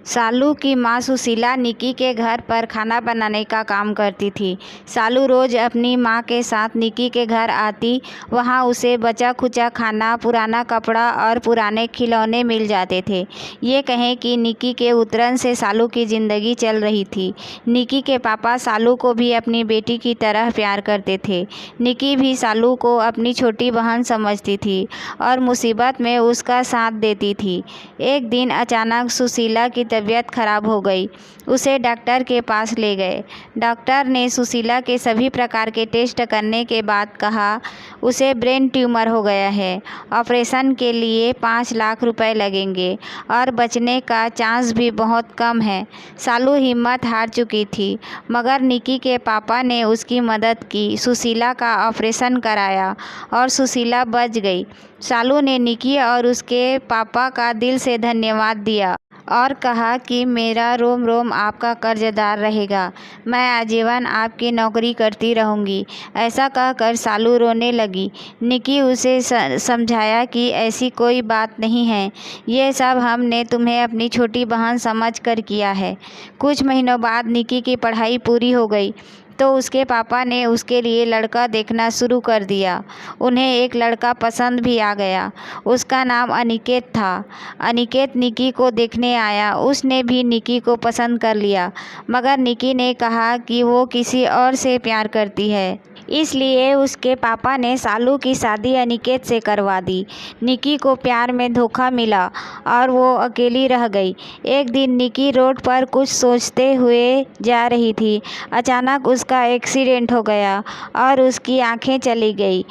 सालू की माँ सुशीला निकी के घर पर खाना बनाने का काम करती थी। सालू रोज़ अपनी माँ के साथ निकी के घर आती। वहाँ उसे बचा खुचा खाना, पुराना कपड़ा और पुराने खिलौने मिल जाते थे। ये कहें कि निकी के उतरन से सालू की ज़िंदगी चल रही थी। निकी के पापा सालू को भी अपनी बेटी की तरह प्यार करते थे। निकी भी सालू को अपनी छोटी बहन समझती थी और मुसीबत में उसका साथ देती थी। एक दिन अचानक सुशीला की तबीयत खराब हो गई। उसे डॉक्टर के पास ले गए। डॉक्टर ने सुशीला के सभी प्रकार के टेस्ट करने के बाद कहा उसे ब्रेन ट्यूमर हो गया है। ऑपरेशन के लिए 5 लाख रुपए लगेंगे और बचने का चांस भी बहुत कम है। सालू हिम्मत हार चुकी थी, मगर निकी के पापा ने उसकी मदद की। सुशीला का ऑपरेशन कराया और सुशीला बच गई। सालू ने निकी और उसके पापा का दिल से धन्यवाद दिया और कहा कि मेरा रोम रोम आपका कर्जदार रहेगा। मैं आजीवन आपकी नौकरी करती रहूँगी। ऐसा कहकर सालू रोने लगी। निकी उसे समझाया कि ऐसी कोई बात नहीं है, ये सब हमने तुम्हें अपनी छोटी बहन समझ कर किया है। कुछ महीनों बाद निकी की पढ़ाई पूरी हो गई तो उसके पापा ने उसके लिए लड़का देखना शुरू कर दिया। उन्हें एक लड़का पसंद भी आ गया। उसका नाम अनिकेत था। अनिकेत निकी को देखने आया। उसने भी निकी को पसंद कर लिया, मगर निकी ने कहा कि वो किसी और से प्यार करती है। इसलिए उसके पापा ने सालू की शादी अनिकेत से करवा दी। निकी को प्यार में धोखा मिला और वो अकेली रह गई। एक दिन निकी रोड पर कुछ सोचते हुए जा रही थी। अचानक उसका एक्सीडेंट हो गया और उसकी आंखें चली गई।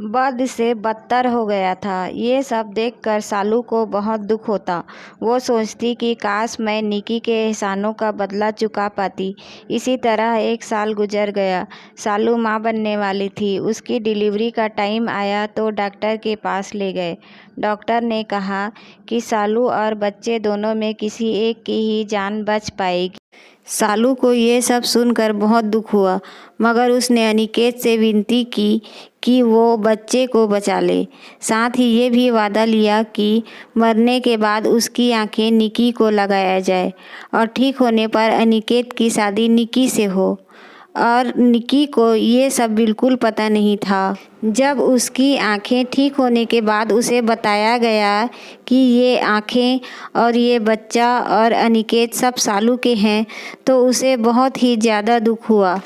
बद से बदतर हो गया था। ये सब देखकर सालू को बहुत दुख होता। वो सोचती कि काश मैं निकी के एहसानों का बदला चुका पाती। इसी तरह 1 साल गुजर गया। सालू माँ बनने वाली थी। उसकी डिलीवरी का टाइम आया तो डॉक्टर के पास ले गए। डॉक्टर ने कहा कि सालू और बच्चे दोनों में किसी एक की ही जान बच पाएगी। सालू को ये सब सुनकर बहुत दुख हुआ, मगर उसने अनिकेत से विनती की कि वो बच्चे को बचा ले। साथ ही ये भी वादा लिया कि मरने के बाद उसकी आंखें निकी को लगाया जाए और ठीक होने पर अनिकेत की शादी निकी से हो। और निकी को ये सब बिल्कुल पता नहीं था। जब उसकी आंखें ठीक होने के बाद उसे बताया गया कि ये आंखें और ये बच्चा और अनिकेत सब सालू के हैं, तो उसे बहुत ही ज़्यादा दुख हुआ।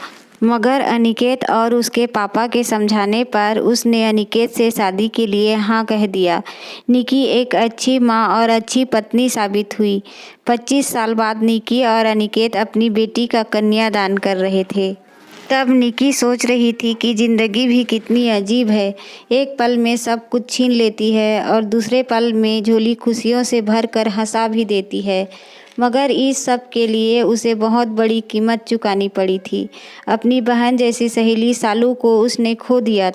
मगर अनिकेत और उसके पापा के समझाने पर उसने अनिकेत से शादी के लिए हाँ कह दिया। निकी एक अच्छी माँ और अच्छी पत्नी साबित हुई। 25 साल बाद निकी और अनिकेत अपनी बेटी का कन्यादान कर रहे थे। तब निकी सोच रही थी कि ज़िंदगी भी कितनी अजीब है। एक पल में सब कुछ छीन लेती है और दूसरे पल में झोली खुशियों से भर कर हंसा भी देती है। मगर इस सब के लिए उसे बहुत बड़ी कीमत चुकानी पड़ी थी। अपनी बहन जैसी सहेली सालू को उसने खो दिया।